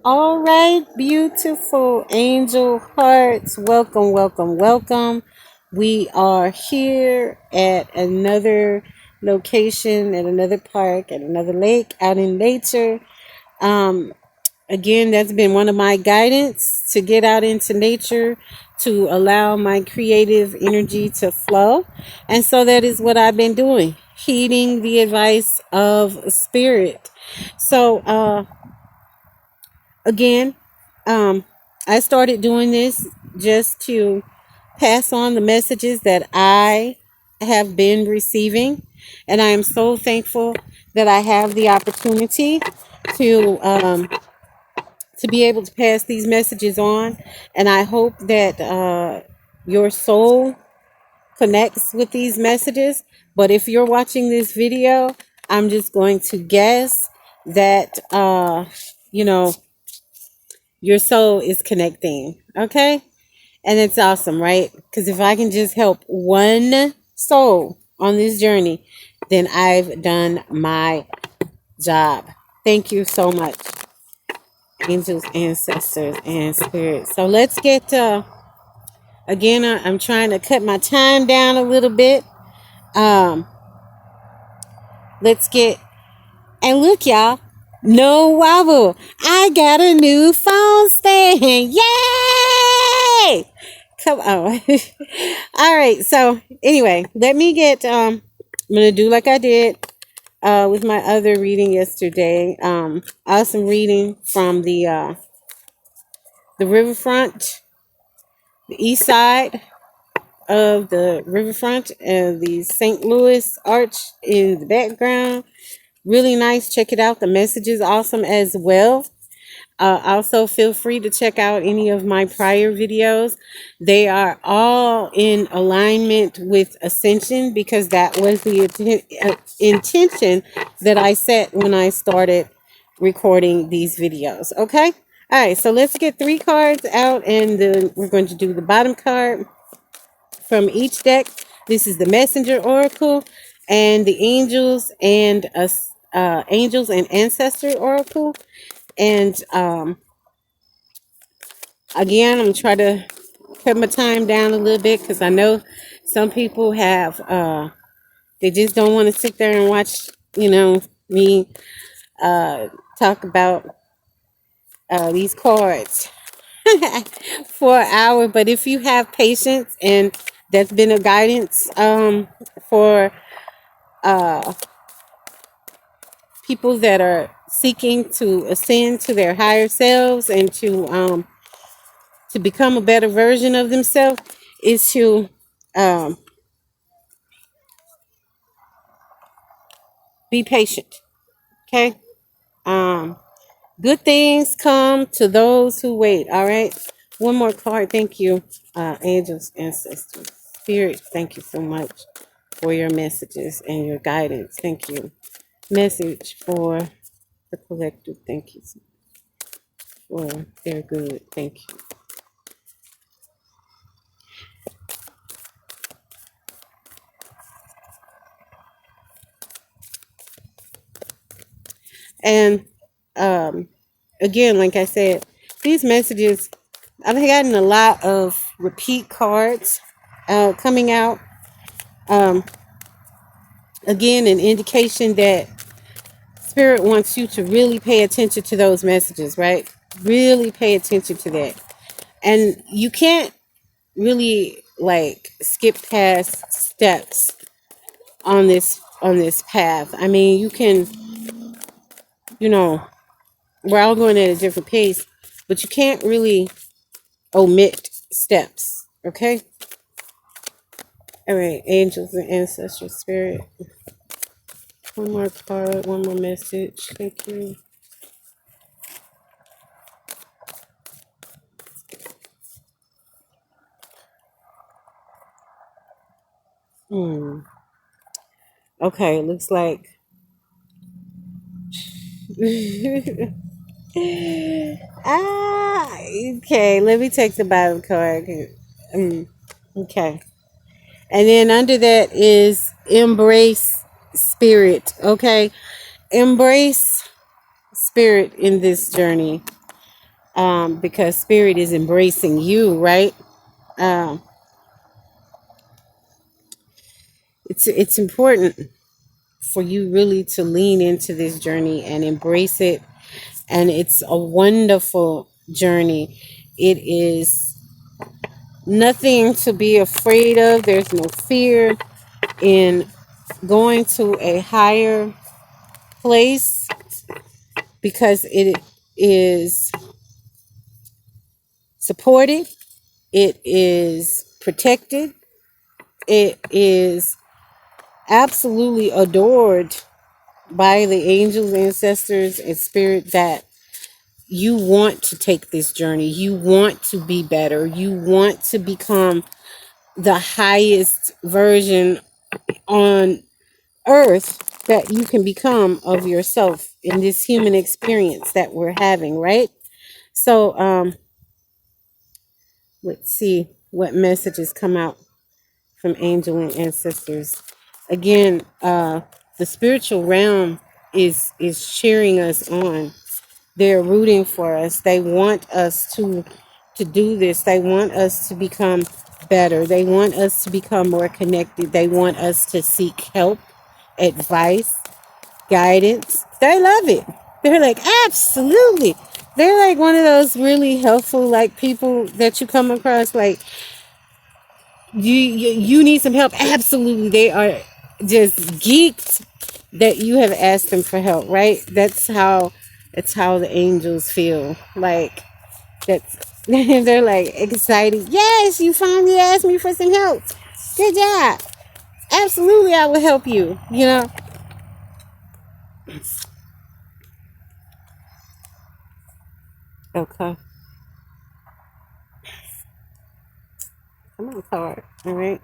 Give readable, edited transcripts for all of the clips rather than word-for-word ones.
All right, beautiful angel hearts. Welcome, welcome, welcome. We are here at another location, at another park, at another lake, out in nature. Um, Again, that's been one of my guidance to get out into nature, to allow my creative energy to flow. And so that is what I've been doing, heeding the advice of spirit. So, again, um, I started doing this just to pass on the messages that I have been receiving. And I am so thankful that I have the opportunity to to be able to pass these messages on. And I hope that your soul connects with these messages. But if you're watching this video, I'm just going to guess that, you know, your soul is connecting. Okay. And it's awesome, right? Because if I can just help one soul on this journey, then I've done my job. Thank you so much, angels, ancestors, and spirits. So let's get, again, I'm trying to cut my time down a little bit. Um, let's get, and look, y'all, no wobble. I got a new phone stand. Yay! Come on. All right. So anyway, let me get, I'm going to do like I did, with my other reading yesterday. Awesome reading from the riverfront, the east side of the riverfront, and the St. Louis Arch in the background. Really nice. Check it out. The message is awesome as well. Also, feel free to check out any of my prior videos. They are all in alignment with ascension because that was the intention that I set when I started recording these videos. Okay? All right, so let's get 3 cards out, and then we're going to do the bottom card from each deck. This is the Messenger Oracle and the Angels and Ancestor Oracle. And again, I'm trying to cut my time down a little bit because I know some people have they just don't want to sit there and watch, me talk about these cards for an hour. But if you have patience, and that's been a guidance for people that are seeking to ascend to their higher selves and to become a better version of themselves, is to um, be patient. Okay. Um, Good things come to those who wait. All right. One more card. Thank you, angels, ancestors, spirit. Thank you so much for your messages and your guidance. Thank you. Message for the collective. Thank you for their good. Thank you. And again, like I said, these messages, I've gotten a lot of repeat cards coming out. Um, Again, an indication that Spirit wants you to really pay attention to those messages, right? Really pay attention to that. And you can't really like skip past steps on this path. I mean, you can, you know, we're all going at a different pace, but you can't really omit steps, okay? All right, angels and ancestral spirit. One more card, one more message. Thank you. Okay, looks like okay, let me take the bottom card. Okay. And then under that is embrace spirit. Okay. Embrace spirit in this journey. because spirit is embracing you, right? Um, it's important for you really to lean into this journey and embrace it. And it's a wonderful journey. It is nothing to be afraid of. There's no fear in going to a higher place because it is supported, it is protected, it is absolutely adored by the angels, ancestors, and spirit that you want to take this journey. You want to be better. You want to become the highest version on earth that you can become of yourself in this human experience that we're having, right? So, let's see what messages come out from angel and ancestors. Again, the spiritual realm is cheering us on. They're rooting for us. They want us to do this. They want us to become better. They want us to become more connected. They want us to seek help, advice, guidance. They love it. They're like, absolutely. They're like one of those really helpful like people that you come across like you need some help. Absolutely. They are just geeked that you have asked them for help, right? That's how the angels feel. Like that's they're like excited. Yes, you finally asked me for some help. Good job. Absolutely, I will help you, you know? Okay. Come on, card. All right.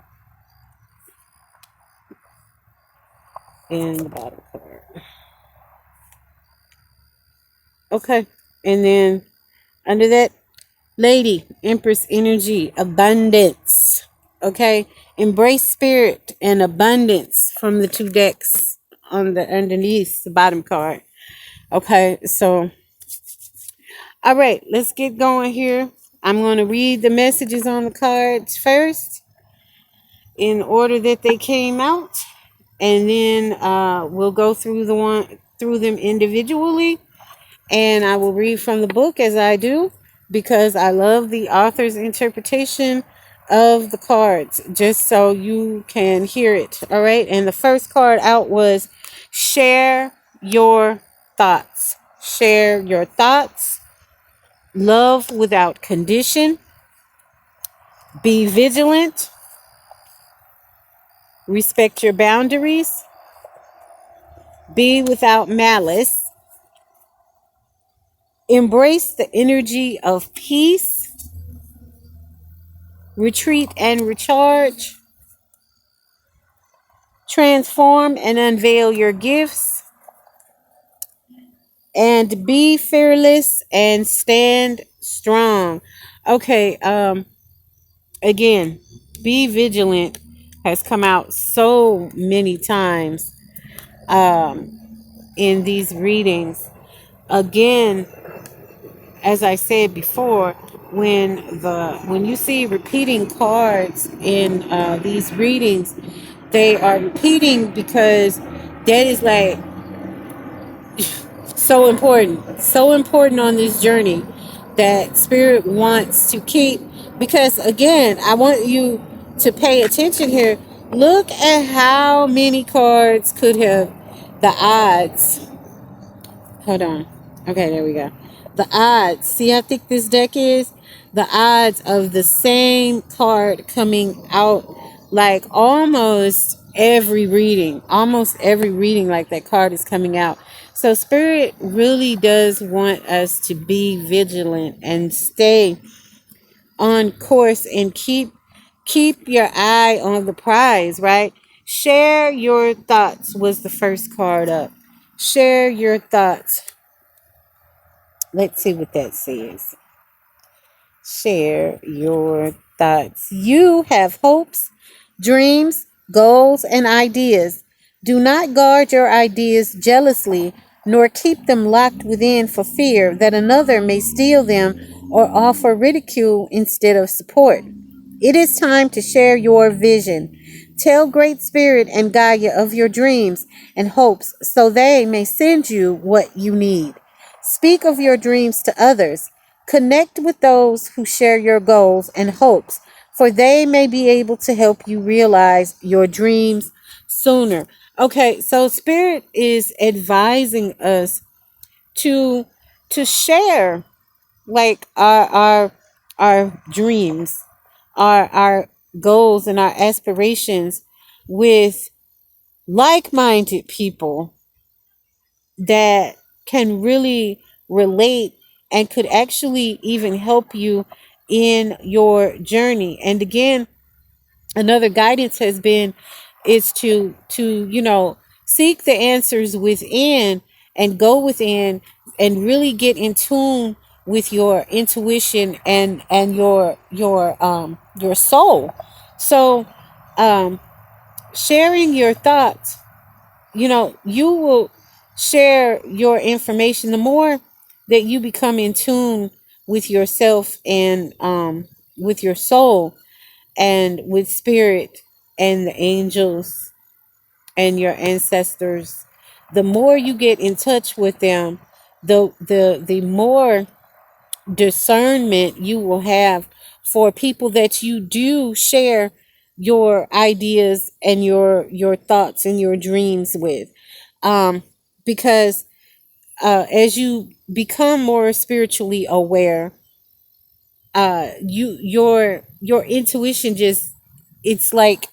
And the bottom card. Okay. And then under that, Lady, Empress energy, abundance. Okay. Embrace spirit and abundance from the two decks on the underneath the bottom card. Okay. So, all right, let's get going here. I'm going to read the messages on the cards first in order that they came out, and then we'll go through them individually, and I will read from the book as I do because I love the author's interpretation of the cards, just so you can hear it. All right, and the first card out was share your thoughts. Share your thoughts. Love without condition. Be vigilant. Respect your boundaries. Be without malice. Embrace the energy of peace. Retreat and recharge. Transform and unveil your gifts. And be fearless and stand strong. Okay, again, be vigilant has come out so many times in these readings. Again, as I said before, when you see repeating cards in these readings, they are repeating because that is like so important on this journey that spirit wants to keep. Because again, I want you to pay attention here. Look at how many cards could have the odds. Hold on. Okay, there we go. The odds. See how thick this deck is? The odds of the same card coming out like almost every reading. Almost every reading like that card is coming out. So Spirit really does want us to be vigilant and stay on course and keep your eye on the prize, right? Share your thoughts was the first card up. Share your thoughts. Let's see what that says. Share your thoughts. You have hopes, dreams, goals, and ideas. Do not guard your ideas jealously nor keep them locked within for fear that another may steal them or offer ridicule instead of support. It is time to share your vision. Tell Great Spirit and Gaia of your dreams and hopes so they may send you what you need. Speak of your dreams to others. Connect with those who share your goals and hopes, for they may be able to help you realize your dreams sooner. Okay, so Spirit is advising us to share like our dreams, our goals and our aspirations with like-minded people that can really relate and could actually even help you in your journey. And again, another guidance has been is to seek the answers within and go within and really get in tune with your intuition and your soul. So sharing your thoughts, you will share your information the more that you become in tune with yourself and with your soul and with spirit and the angels and your ancestors. The more you get in touch with them, the more discernment you will have for people that you do share your ideas and your thoughts and your dreams with. Because as you become more spiritually aware, your intuition just, it's like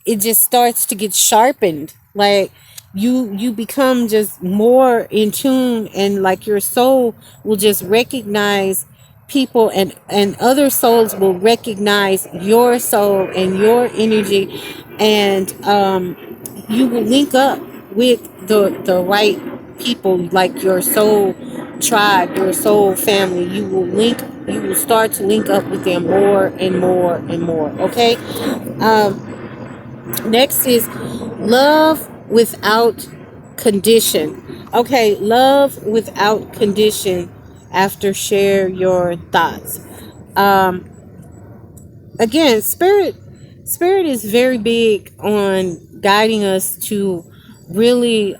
it just starts to get sharpened. Like you become just more in tune, and like your soul will just recognize people, and other souls will recognize your soul and your energy, and you will link up with the right people, like your soul tribe, your soul family. You will start to link up with them more and more and more. Okay. Next is love without condition. Okay, love without condition. After share your thoughts. Um, Again, spirit is very big on guiding us to really,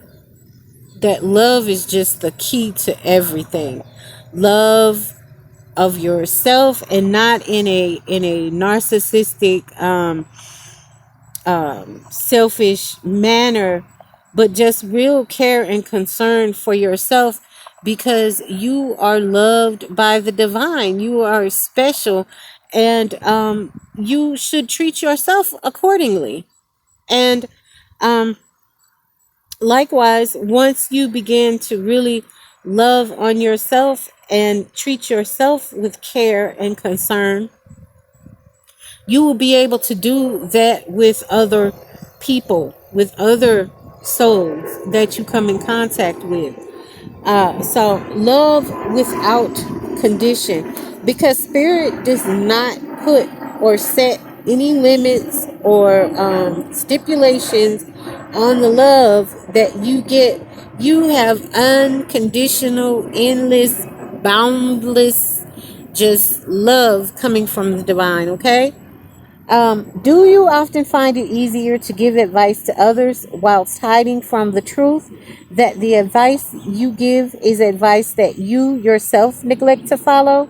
that love is just the key to everything. Love of yourself, and not in a narcissistic selfish manner, but just real care and concern for yourself, because you are loved by the divine. You are special, and you should treat yourself accordingly. And likewise, once you begin to really love on yourself and treat yourself with care and concern, you will be able to do that with other people, with other souls that you come in contact with. So love without condition, because spirit does not put or set any limits or stipulations on the love that you get. You have unconditional, endless, boundless, just love coming from the divine. Okay. Do you often find it easier to give advice to others whilst hiding from the truth that the advice you give is advice that you yourself neglect to follow?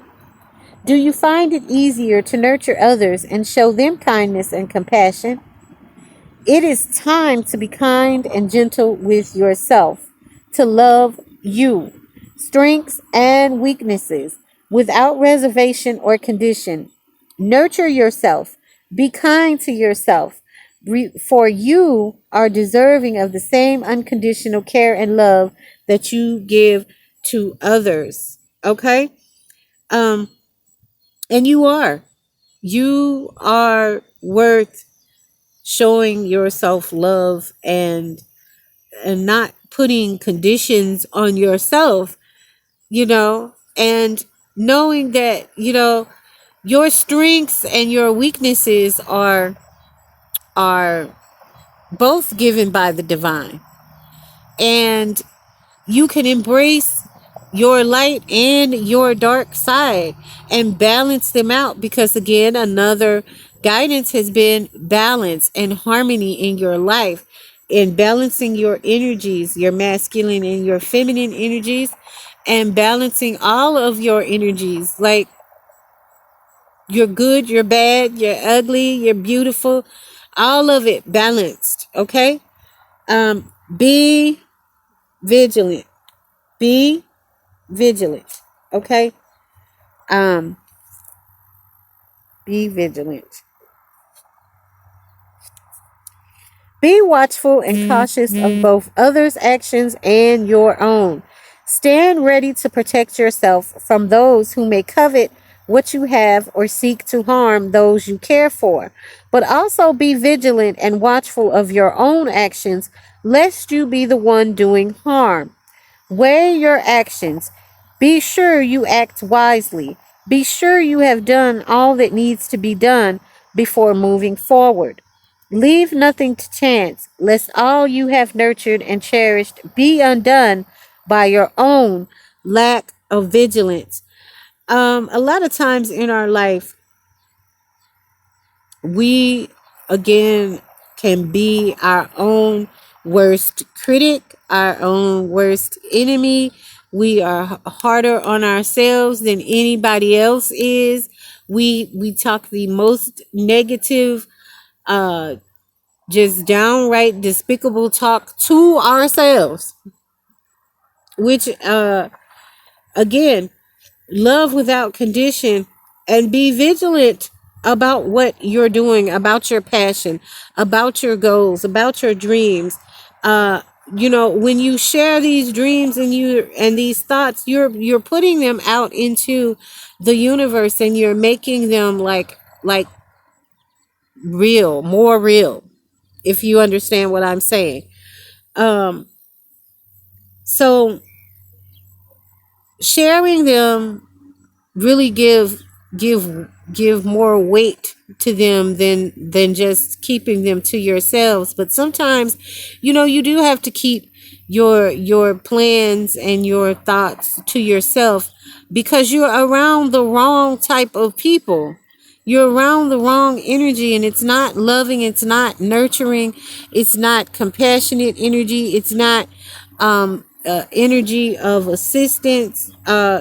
Do you find it easier to nurture others and show them kindness and compassion? It is time to be kind and gentle with yourself, to love you, strengths and weaknesses, without reservation or condition. Nurture yourself. Be kind to yourself, for you are deserving of the same unconditional care and love that you give to others. Okay? Um, and you are. You are worth showing yourself love, and not putting conditions on yourself, and knowing that, your strengths and your weaknesses are both given by the divine. And you can embrace your light and your dark side and balance them out, because again, another guidance has been balance and harmony in your life, in balancing your energies, your masculine and your feminine energies, and balancing all of your energies, like you're good, you're bad, you're ugly, you're beautiful, all of it balanced. Okay. Be vigilant. Be vigilant. Okay. um be vigilant. Be watchful and cautious of both others' actions and your own. Stand ready to protect yourself from those who may covet what you have or seek to harm those you care for. But also be vigilant and watchful of your own actions, lest you be the one doing harm. Weigh your actions. Be sure you act wisely. Be sure you have done all that needs to be done before moving forward. Leave nothing to chance, lest all you have nurtured and cherished be undone by your own lack of vigilance. A lot of times in our life, we again can be our own worst critic, our own worst enemy. We are harder on ourselves than anybody else is. We talk the most negative, uh just downright despicable talk to ourselves, which again, love without condition, and be vigilant about what you're doing, about your passion, about your goals, about your dreams. uh when you share these dreams and these thoughts, you're putting them out into the universe, and you're making them like real, more real, if you understand what I'm saying. um so sharing them really give more weight to them than just keeping them to yourselves. But sometimes, you do have to keep your plans and your thoughts to yourself, because you're around the wrong type of people. You're around the wrong energy, and it's not loving, it's not nurturing, it's not compassionate energy, it's not energy of assistance.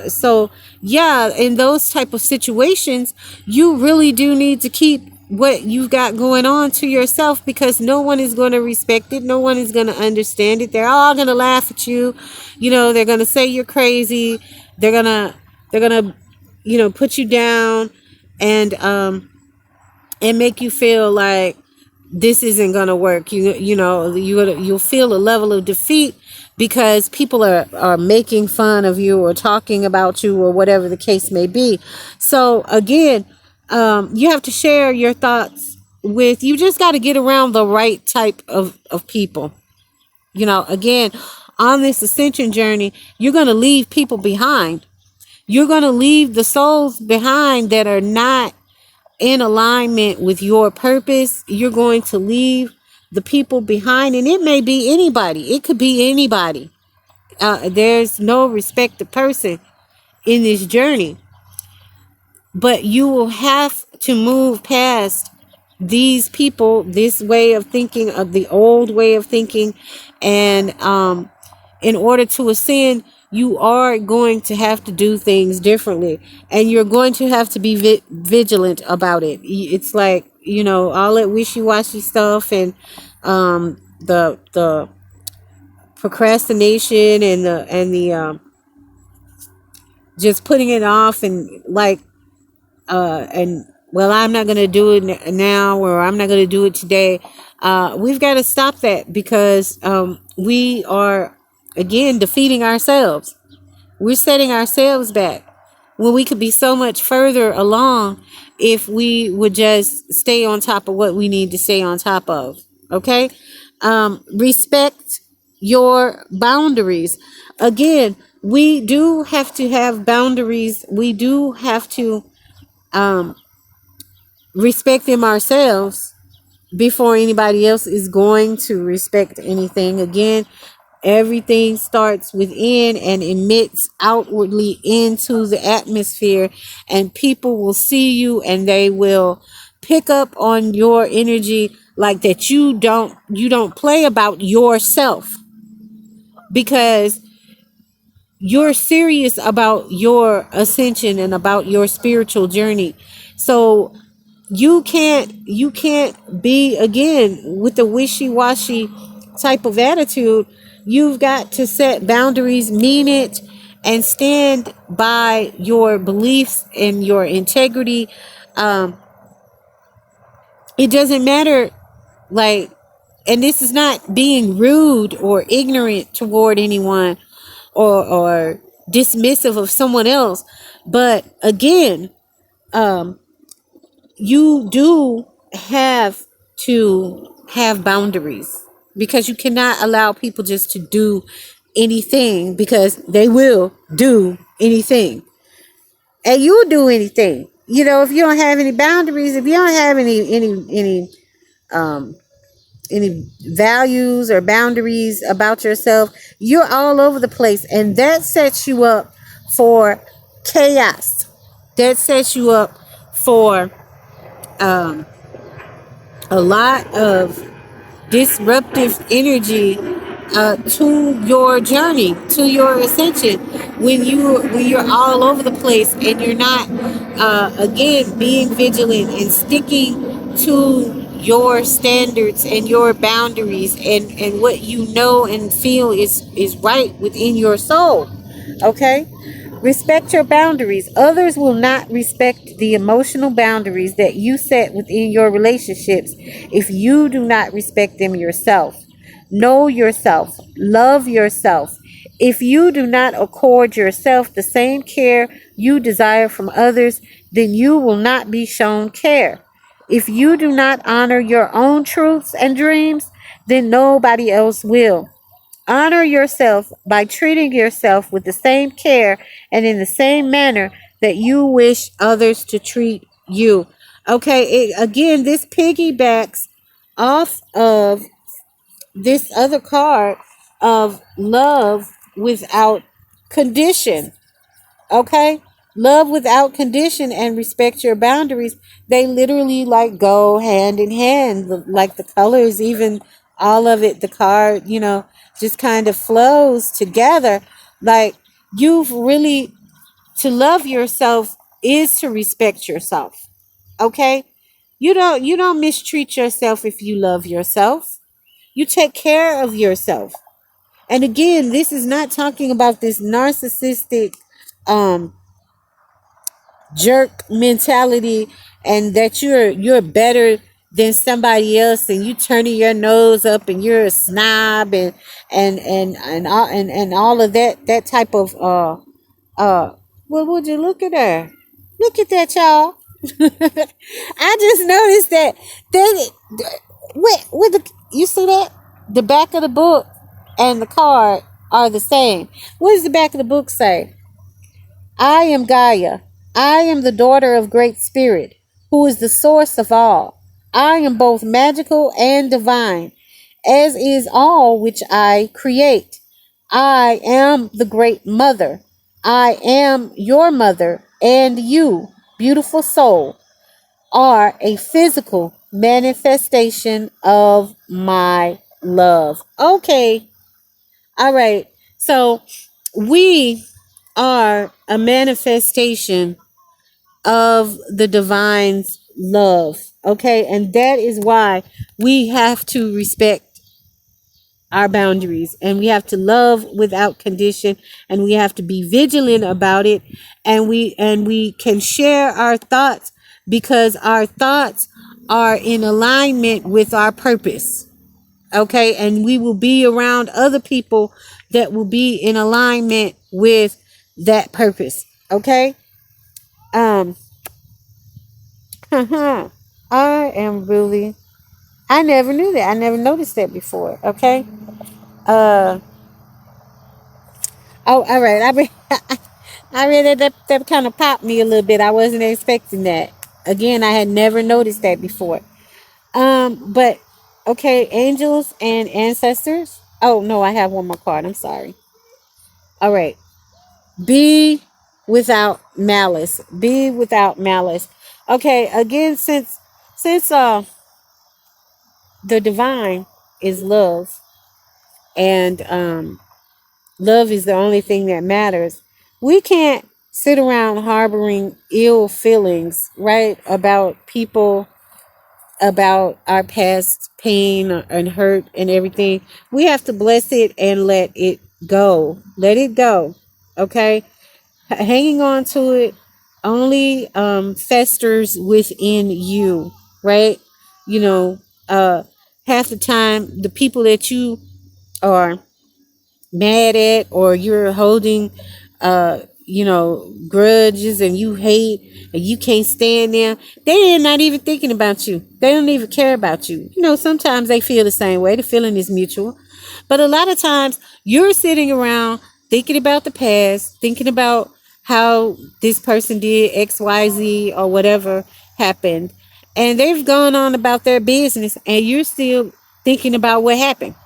So yeah, in those type of situations, you really do need to keep what you've got going on to yourself, because no one is going to respect it, no one is going to understand it. They're all going to laugh at you. They're going to say you're crazy. They're going to put you down, and make you feel like this isn't going to work. You'll feel a level of defeat, because people are making fun of you or talking about you or whatever the case may be. So again, you have to share your thoughts with, you just got to get around the right type of people. Again, on this ascension journey, you're going to leave people behind. You're going to leave the souls behind that are not in alignment with your purpose. You're going to leave the people behind, and it may be anybody. It could be anybody. There's no respect of person in this journey, but you will have to move past these people, this way of thinking, of the old way of thinking. And in order to ascend, you are going to have to do things differently, and you're going to have to be vigilant about it. It's like, all that wishy-washy stuff, and the procrastination, and the just putting it off, and like and well, I'm not going to do it now, or I'm not going to do it today. We've got to stop that, because we are again defeating ourselves. We're setting ourselves back when we could be so much further along if we would just stay on top of what we need to stay on top of. Okay. Respect your boundaries. Again, we do have to have boundaries. We do have to respect them ourselves before anybody else is going to respect anything. Again, Everything starts within and emits outwardly into the atmosphere, and people will see you and they will pick up on your energy, like that you don't play about yourself, because you're serious about your ascension and about your spiritual journey. So you can't be, again, with the wishy-washy type of attitude. You've got to set boundaries, mean it, and stand by your beliefs and your integrity. um it doesn't matter, like, and this is not being rude or ignorant toward anyone, or dismissive of someone else, but again, um you do have to have boundaries, because you cannot allow people just to do anything, because they will do anything, and you'll do anything. If you don't have any boundaries, if you don't have um any values or boundaries about yourself, you're all over the place, and that sets you up for chaos. That sets you up for um a lot of disruptive energy to your journey, to your ascension, when you're all over the place and you're not, again, being vigilant and sticking to your standards and your boundaries, and what you know and feel is right within your soul. Okay. Respect your boundaries. Others will not respect the emotional boundaries that you set within your relationships if you do not respect them yourself. Know yourself. Love yourself. If you do not accord yourself the same care you desire from others, then you will not be shown care. If you do not honor your own truths and dreams, then nobody else will. Honor yourself by treating yourself with the same care and in the same manner that you wish others to treat you. Okay, again, this piggybacks off of this other card of love without condition. Okay? Love without condition and respect your boundaries. They literally like go hand in hand. Like the colors, even all of it, the card, just kind of flows together. Like, you've really, to love yourself is to respect yourself. Okay? You don't mistreat yourself if you love yourself. You take care of yourself. And again, this is not talking about this narcissistic um jerk mentality, and that you're better than somebody else, and you turning your nose up, and you're a snob, and all of that type of well, would you look at her, look at that, y'all. I just noticed that with the, you see that the back of the book and the card are the same. What does the back of the book say? I am Gaia. I am the daughter of Great Spirit, who is the source of all. I am both magical and divine, as is all which I create. I am the Great Mother. I am your mother, and you, beautiful soul, are a physical manifestation of my love. Okay. All right. So we are a manifestation of the divine's love. Okay. And that is why we have to respect our boundaries, and we have to love without condition, and we have to be vigilant about it, and we can share our thoughts, because our thoughts are in alignment with our purpose. Okay. And we will be around other people that will be in alignment with that purpose. Okay. um I am really, I never knew that. I never noticed that before. Okay. uh oh, all right. I read that kind of popped me a little bit. I wasn't expecting that. Again, I had never noticed that before. But okay, angels and ancestors. Oh, no, I have one more card. I'm sorry. All right. Be without malice. Be without malice. Okay, again, since the divine is love, and love is the only thing that matters, we can't sit around harboring ill feelings, right, about people, about our past pain and hurt and everything. We have to bless it and let it go. Let it go. Okay? Hanging on to it only festers within you, right? You know, half the time, the people that you are mad at, or you're holding grudges, and you hate and you can't stand them, they're not even thinking about you. They don't even care about you. Sometimes they feel the same way. The feeling is mutual, but a lot of times you're sitting around thinking about the past, thinking about how this person did XYZ or whatever happened, and they've gone on about their business, and you're still thinking about what happened.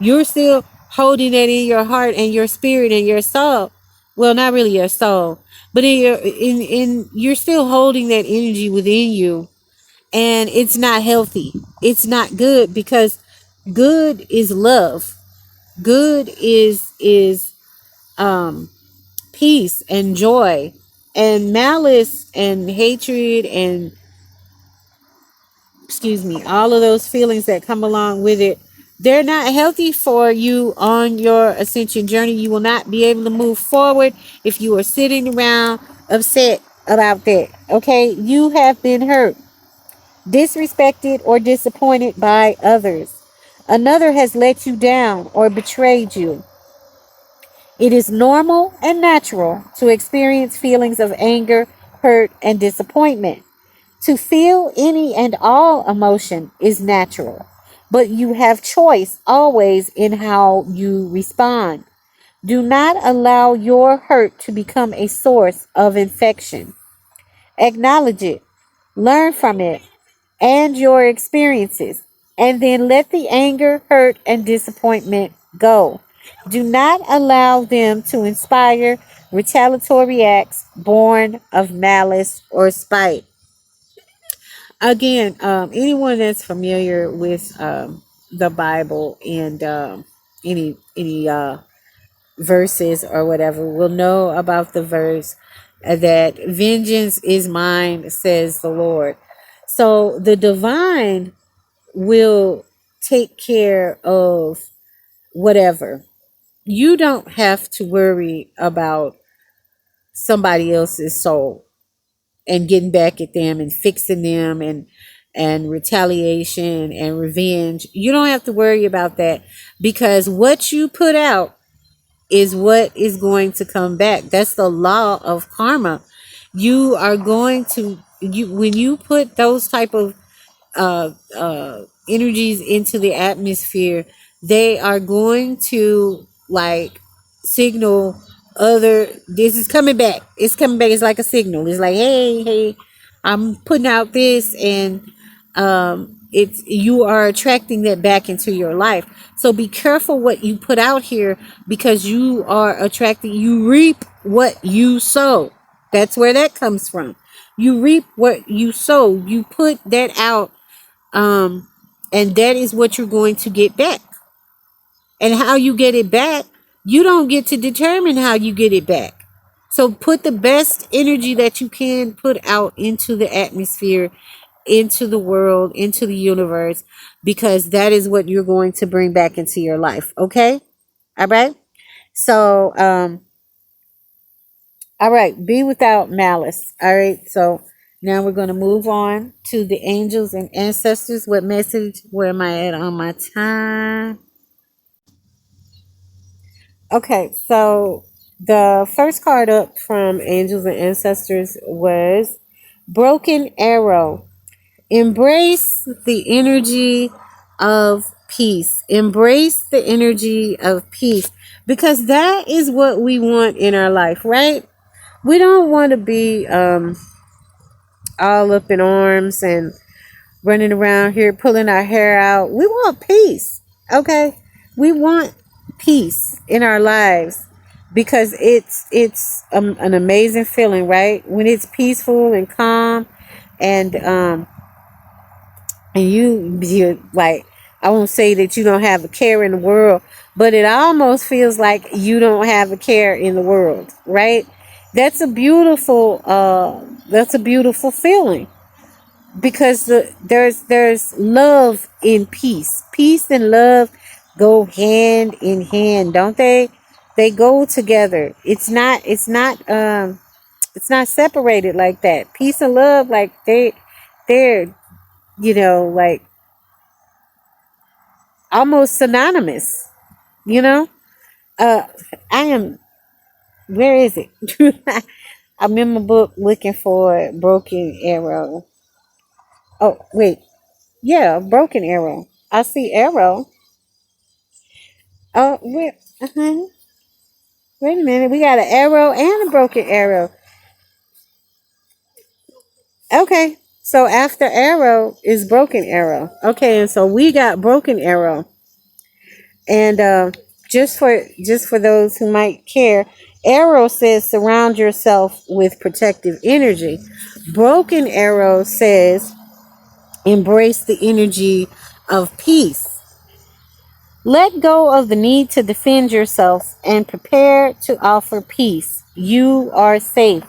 You're still holding that in your heart and your spirit and your soul. Well, not really your soul, but in you're still holding that energy within you, and it's not healthy. It's not good, because good is love. Good is peace and joy, and malice and hatred and, excuse me, all of those feelings that come along with it, they're not healthy for you on your ascension journey. You will not be able to move forward if you are sitting around upset about that. Okay? You have been hurt, disrespected, or disappointed by others. Another has let you down or betrayed you. It is normal and natural to experience feelings of anger, hurt, and disappointment. To feel any and all emotion is natural, but you have choice always in how you respond. Do not allow your hurt to become a source of infection. Acknowledge it, learn from it and your experiences, and then let the anger, hurt, and disappointment go. Do not allow them to inspire retaliatory acts born of malice or spite. Again, anyone that's familiar with the Bible and any verses or whatever will know about the verse that vengeance is mine, says the Lord. So the divine will take care of whatever. You don't have to worry about somebody else's soul and getting back at them and fixing them, and retaliation and revenge. You don't have to worry about that, because what you put out is what is going to come back. That's the law of karma. You are going to, you when you put those type of energies into the atmosphere, they are going to, like, signal other, this is coming back. It's coming back. It's like a signal. It's like, hey, I'm putting out this, and it's, you are attracting that back into your life. So be careful what you put out here, because you are attracting, you reap what you sow. That's where that comes from. You reap what you sow. You put that out, um, and that is what you're going to get back. And how you get it back, you don't get to determine how you get it back. So put the best energy that you can put out into the atmosphere, into the world, into the universe, because that is what you're going to bring back into your life. Okay? All right? So, all right, be without malice. All right, so now we're going to move on to the angels and ancestors. What message? Where am I at on my time? Okay, so the first card up from angels and ancestors was Broken Arrow. Embrace the energy of peace. Embrace the energy of peace, because that is what we want in our life, right? We don't want to be all up in arms and running around here pulling our hair out. We want peace. Okay? We want peace in our lives because it's an amazing feeling, right? When it's peaceful and calm, and you like, I won't say that you don't have a care in the world, but it almost feels like you don't have a care in the world, right? That's a beautiful feeling, because there's love in peace. Peace and love go hand in hand, don't they? They go together. It's not separated like that. Peace and love, like they're like almost synonymous, you know? Uh I am Where is it? I'm in my book looking for Broken Arrow. Oh, wait. Yeah, Broken Arrow. I see Arrow. Oh, wait a minute. We got an arrow and a broken arrow. Okay. So after arrow is broken arrow. Okay, and so we got broken arrow. And just for those who might care, arrow says surround yourself with protective energy. Broken arrow says embrace the energy of peace. Let go of the need to defend yourself and prepare to offer peace. You are safe.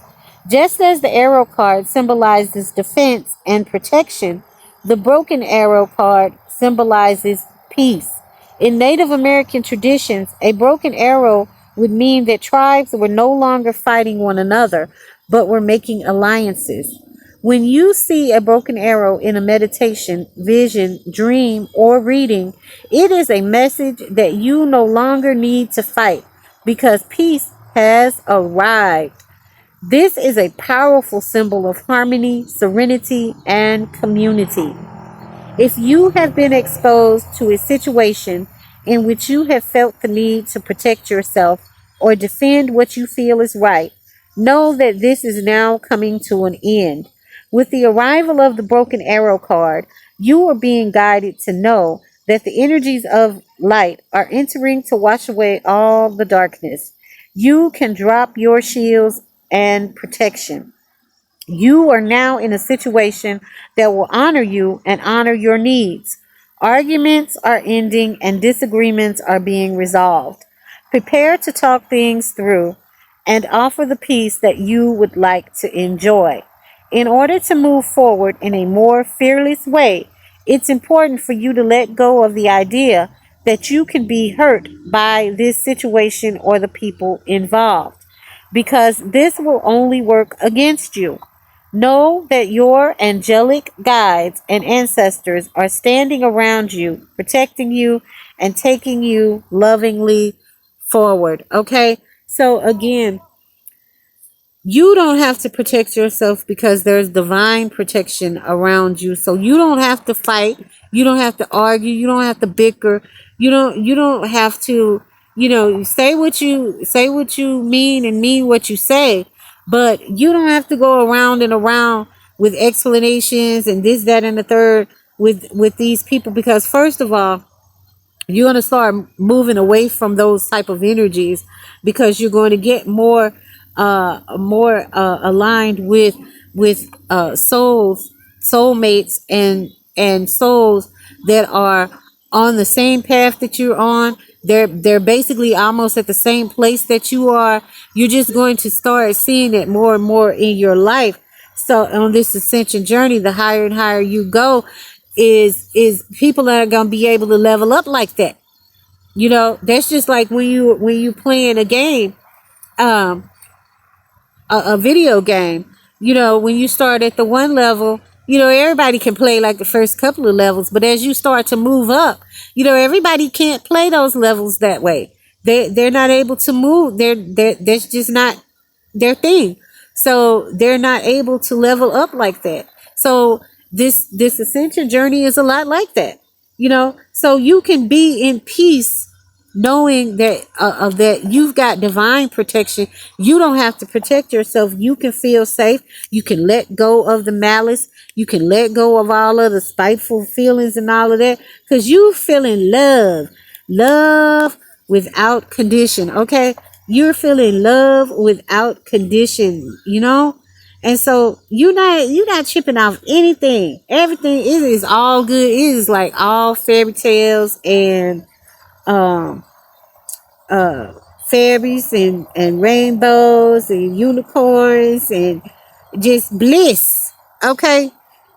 Just as the arrow card symbolizes defense and protection, the broken arrow card symbolizes peace. In Native American traditions, a broken arrow would mean that tribes were no longer fighting one another, but were making alliances. When you see a broken arrow in a meditation, vision, dream, or reading, it is a message that you no longer need to fight because peace has arrived. This is a powerful symbol of harmony, serenity, and community. If you have been exposed to a situation in which you have felt the need to protect yourself or defend what you feel is right, know that this is now coming to an end. With the arrival of the broken arrow card, you are being guided to know that the energies of light are entering to wash away all the darkness. You can drop your shields and protection. You are now in a situation that will honor you and honor your needs. Arguments are ending and disagreements are being resolved. Prepare to talk things through and offer the peace that you would like to enjoy. In order to move forward in a more fearless way, it's important for you to let go of the idea that you can be hurt by this situation or the people involved, because this will only work against you. Know that your angelic guides and ancestors are standing around you, protecting you, and taking you lovingly forward. Okay? So, again, you don't have to protect yourself because there's divine protection around you. So you don't have to fight, you don't have to argue, you don't have to bicker, you don't have to, say what you mean and mean what you say, but you don't have to go around and around with explanations and this, that, and the third with these people, because first of all, you're going to start moving away from those type of energies, because you're going to get more aligned with soulmates, and souls that are on the same path that you're on. They're basically almost at the same place that you are. You're just going to start seeing it more and more in your life. So on this ascension journey, the higher and higher you go, is people that are going to be able to level up like that. That's just like when you playing a game, um a video game. When you start at the one level, everybody can play like the first couple of levels, but as you start to move up, everybody can't play those levels that way. They're not able to move. That's just not their thing. So they're not able to level up like that. So this ascension journey is a lot like that. So you can be in peace knowing that you've got divine protection. You don't have to protect yourself. You can feel safe. You can let go of the malice. You can let go of all of the spiteful feelings and all of that, because you feeling love. Love without condition. Okay. You're feeling love without condition, you know? And so you're not chipping off anything. Everything is all good. It is like all fairy tales and um uh fairies and rainbows and unicorns and just bliss. Okay,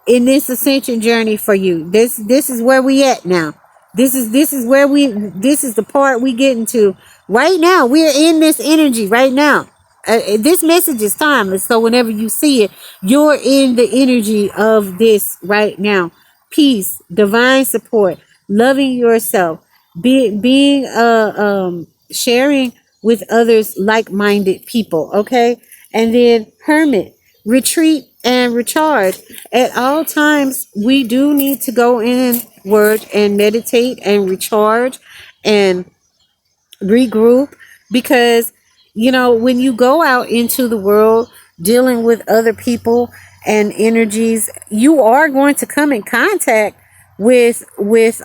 in this ascension journey for you. This is where we at now. This is where this is the part we get into right now. We're in this energy right now. This message is timeless, so whenever you see it, you're in the energy of this right now. Peace, divine support, loving yourself, being sharing with others, like-minded people. Okay, and then hermit, retreat and recharge. At all times, we do need to go inward and meditate and recharge and regroup, because when you go out into the world dealing with other people and energies, you are going to come in contact with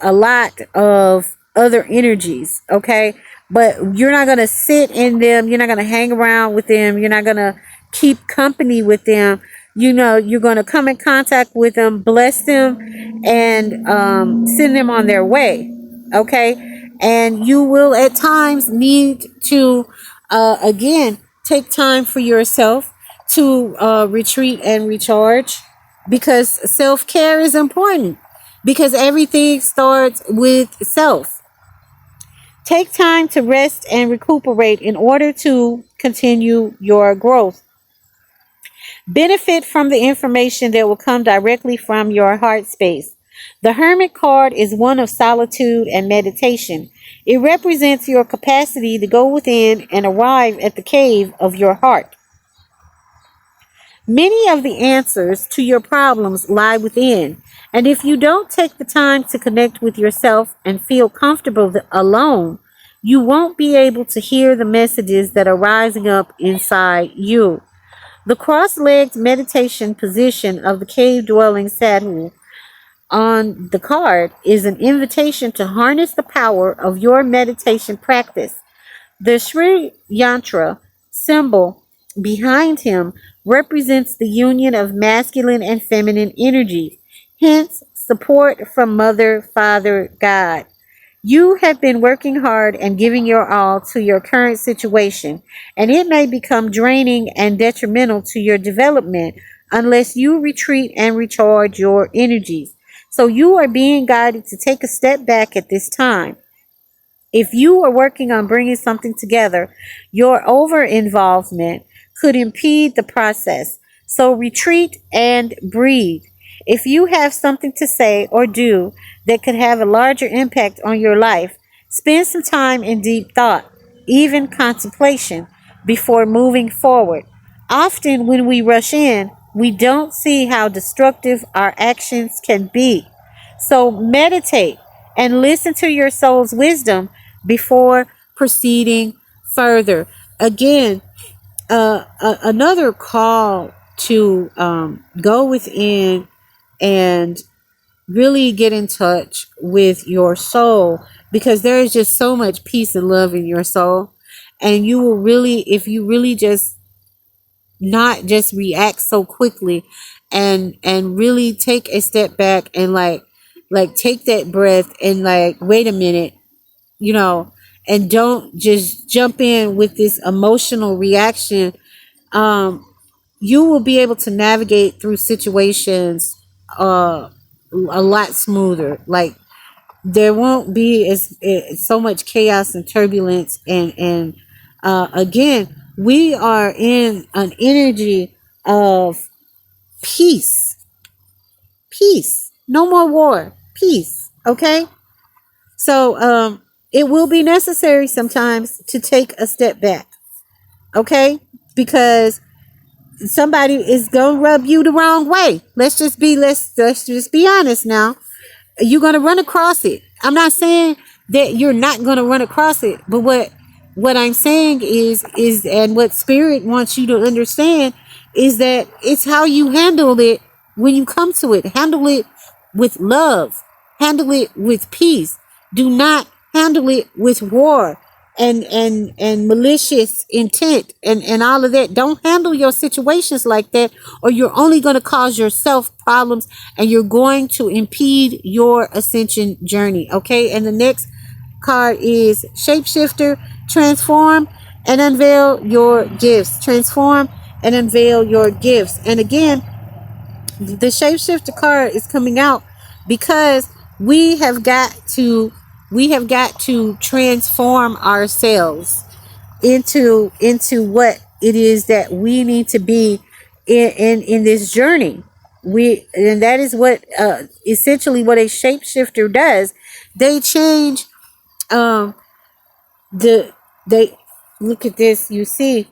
a lot of other energies. Okay, but you're not going to sit in them, you're not going to hang around with them, you're not going to keep company with them. You're going to come in contact with them, bless them, and send them on their way. Okay, and you will at times need to again take time for yourself to retreat and recharge, because self-care is important, because everything starts with self. Take time to rest and recuperate in order to continue your growth. Benefit from the information that will come directly from your heart space. The Hermit card is one of solitude and meditation. It represents your capacity to go within and arrive at the cave of your heart. Many of the answers to your problems lie within, and if you don't take the time to connect with yourself and feel comfortable alone, you won't be able to hear the messages that are rising up inside you. The cross-legged meditation position of the cave-dwelling sadhu on the card is an invitation to harness the power of your meditation practice. The Sri Yantra symbol behind him represents the union of masculine and feminine energies, hence support from Mother, Father, God. You have been working hard and giving your all to your current situation, and it may become draining and detrimental to your development unless you retreat and recharge your energies. So you are being guided to take a step back at this time. If you are working on bringing something together, your over involvement could impede the process. So retreat and breathe. If you have something to say or do that could have a larger impact on your life, spend some time in deep thought, even contemplation, before moving forward. Often, when we rush in, we don't see how destructive our actions can be. So meditate and listen to your soul's wisdom before proceeding further. Again, another call to go within and really get in touch with your soul, because there is just so much peace and love in your soul, and you will really, if you really just not just react so quickly, and really take a step back and like take that breath and like wait a minute, and don't just jump in with this emotional reaction. um you will be able to navigate through situations a lot smoother. Like there won't be so much chaos and turbulence, and again, we are in an energy of peace. Peace. No more war. Peace. Okay? So it will be necessary sometimes to take a step back. Okay? Because somebody is gonna rub you the wrong way. Let's just be honest now. You're gonna run across it. I'm not saying that you're not gonna run across it, but what I'm saying is and what spirit wants you to understand is that it's how you handle it when you come to it. Handle it with love. Handle it with peace. Do not handle it with war and malicious intent and all of that. Don't handle your situations like that, or you're only going to cause yourself problems, and you're going to impede your ascension journey. Okay, and the next card is shapeshifter. Transform and unveil your gifts. Transform and unveil your gifts. And again, the shapeshifter card is coming out because we have got to transform ourselves into what it is that we need to be in this journey. And that is what essentially what a shapeshifter does. They change um the they look at this, you see,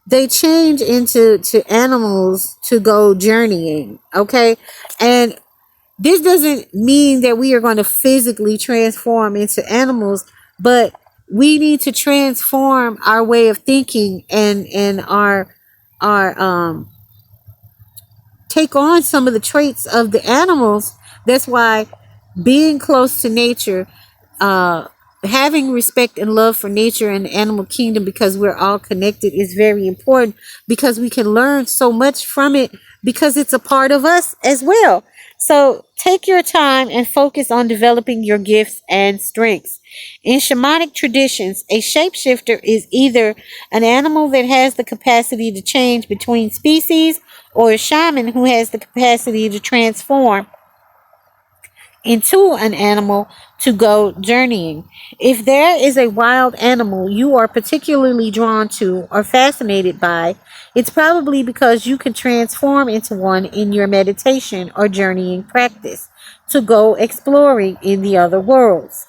they change into animals to go journeying. Okay, and this doesn't mean that we are going to physically transform into animals, but we need to transform our way of thinking and our take on some of the traits of the animals. That's why being close to nature, uh, having respect and love for nature and the animal kingdom, because we're all connected, is very important, because we can learn so much from it, because it's a part of us as well. So take your time and focus on developing your gifts and strengths. In shamanic traditions, a shapeshifter is either an animal that has the capacity to change between species, or a shaman who has the capacity to transform into an animal to go journeying. If there is a wild animal you are particularly drawn to or fascinated by, it's probably because you can transform into one in your meditation or journeying practice to go exploring in the other worlds.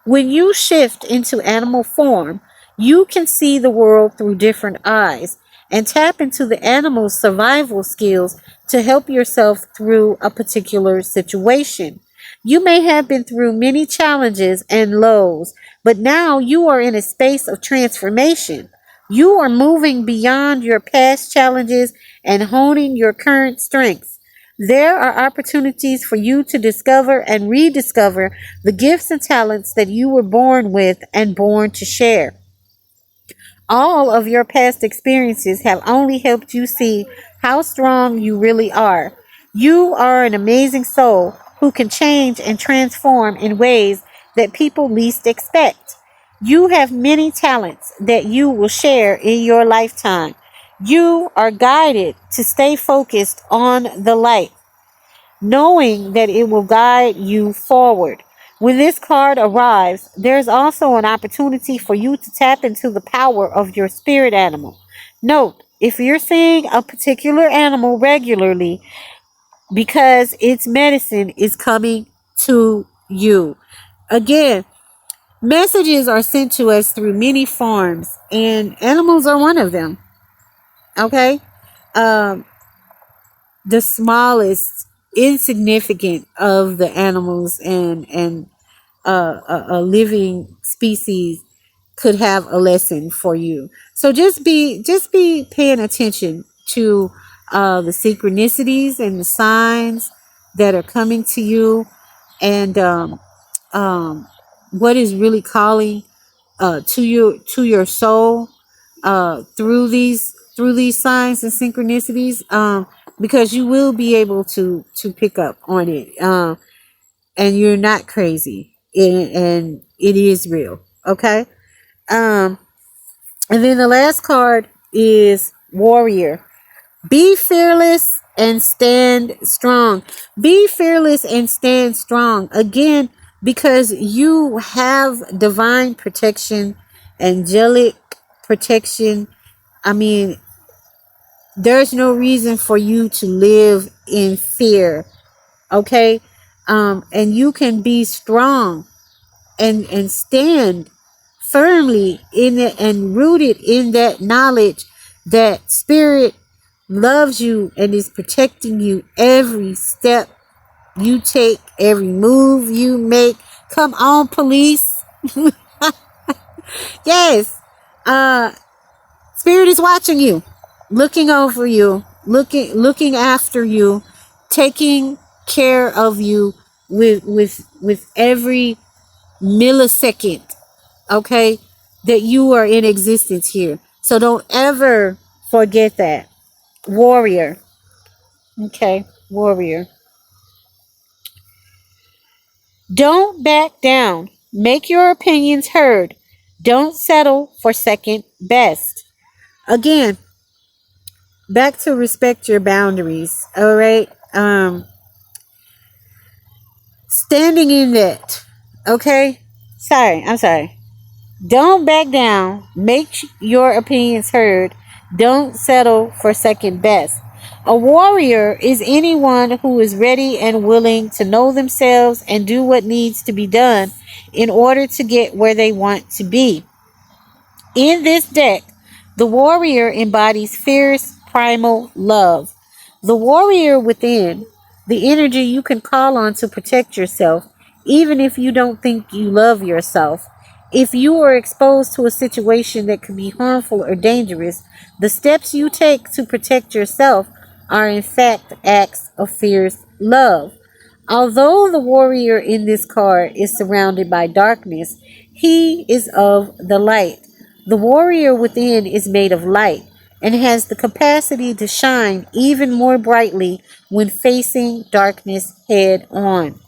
When you shift into animal form, you can see the world through different eyes and tap into the animal's survival skills to help yourself through a particular situation. You may have been through many challenges and lows, but now you are in a space of transformation. You are moving beyond your past challenges and honing your current strengths. There are opportunities for you to discover and rediscover the gifts and talents that you were born with and born to share. All of your past experiences have only helped you see how strong you really are. You are an amazing soul who can change and transform in ways that people least expect. You have many talents that you will share in your lifetime. You are guided to stay focused on the light, knowing that it will guide you forward. When this card arrives, there's also an opportunity for you to tap into the power of your spirit animal. Note, if you're seeing a particular animal regularly, because its medicine is coming to you. Again, messages are sent to us through many forms, and animals are one of them. Okay? Um, the smallest, insignificant of the animals and a living species could have a lesson for you. So just be paying attention to the synchronicities and the signs that are coming to you, and um, what is really calling to your soul through these signs and synchronicities, because you will be able to pick up on it, and you're not crazy, and it is real. Okay. um and then the last card is warrior. Be fearless and stand strong. Be fearless and stand strong. Again, because you have divine protection, angelic protection. I mean, there's no reason for you to live in fear. Okay? And you can be strong and stand firmly in it and rooted in that knowledge that spirit loves you and is protecting you every step you take, every move you make. Come on, police. Yes. Spirit is watching you, looking over you, looking after you, taking care of you with every millisecond, okay, that you are in existence here. So don't ever forget that. Warrior. Okay, warrior. Don't back down. Make your opinions heard. Don't settle for second best. Again, back to respect your boundaries. All right. Standing in that. Okay. I'm sorry. Don't back down. Make your opinions heard. Don't settle for second best. A warrior is anyone who is ready and willing to know themselves and do what needs to be done in order to get where they want to be. In this deck, the warrior embodies fierce primal love. The warrior within, the energy you can call on to protect yourself, even if you don't think you love yourself. If you are exposed to a situation that could be harmful or dangerous, the steps you take to protect yourself are in fact acts of fierce love. Although the warrior in this card is surrounded by darkness, he is of the light. The warrior within is made of light and has the capacity to shine even more brightly when facing darkness head on.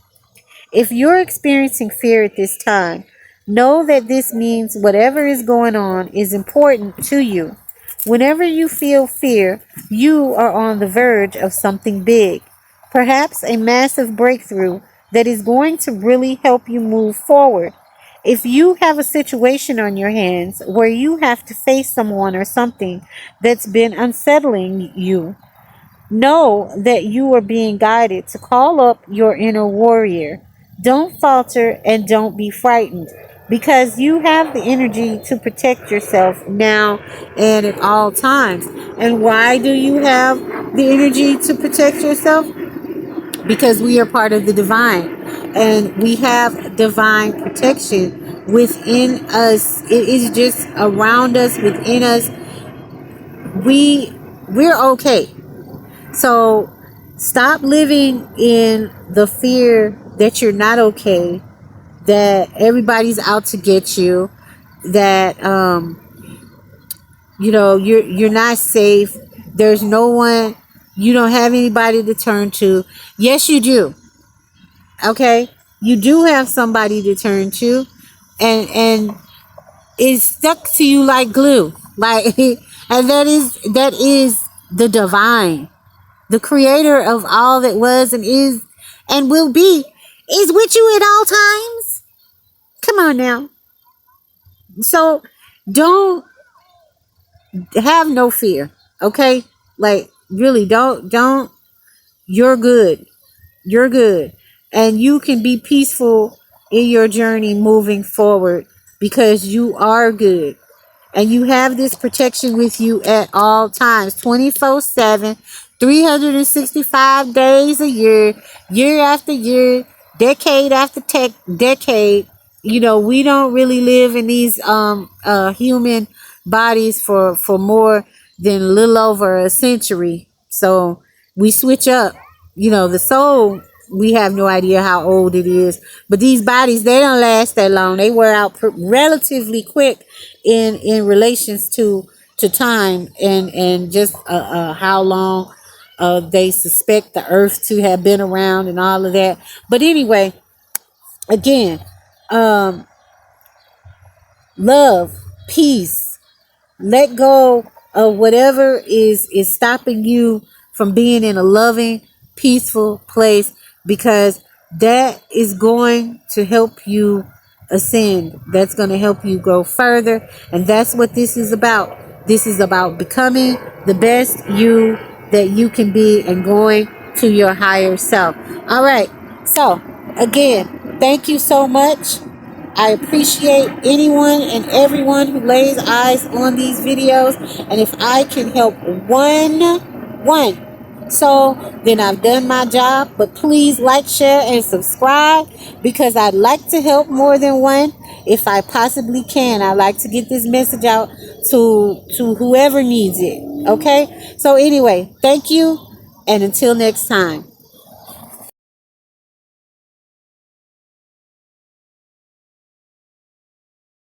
If you're experiencing fear at this time, know that this means whatever is going on is important to you. Whenever you feel fear, you are on the verge of something big, perhaps a massive breakthrough that is going to really help you move forward. If you have a situation on your hands where you have to face someone or something that's been unsettling you, know that you are being guided to call up your inner warrior. Don't falter and don't be frightened because you have the energy to protect yourself now and at all times. And why do you have the energy to protect yourself? Because we are part of the divine and we have divine protection within us. It is just around us, within us. We're okay. So stop living in the fear that you're not okay, that everybody's out to get you, that you're not safe. There's no one, you don't have anybody to turn to. Yes, you do. Okay? You do have somebody to turn to, and it's stuck to you like glue. Like and that is the divine. The creator of all that was and is and will be is with you at all times. Come on now. So don't have no fear. Okay? Like really don't you're good. You're good. And you can be peaceful in your journey moving forward because you are good. And you have this protection with you at all times, 24/7, 365 days a year, year after year, decade after decade. We don't really live in these human bodies for more than a little over a century. So we switch up. The soul, we have no idea how old it is, but these bodies, they don't last that long. They wear out relatively quick in relations to time and just how long they suspect the earth to have been around and all of that. But anyway, again, love, peace, let go of whatever is stopping you from being in a loving, peaceful place, because that is going to help you ascend. That's going to help you go further. And that's what this is about. This is about becoming the best you that you can be and going to your higher self. All right. So, again, thank you so much. I appreciate anyone and everyone who lays eyes on these videos. And if I can help one, so then I've done my job. But please like, share, and subscribe because I'd like to help more than one if I possibly can. I'd like to get this message out to whoever needs it. Okay? So anyway, thank you. And until next time.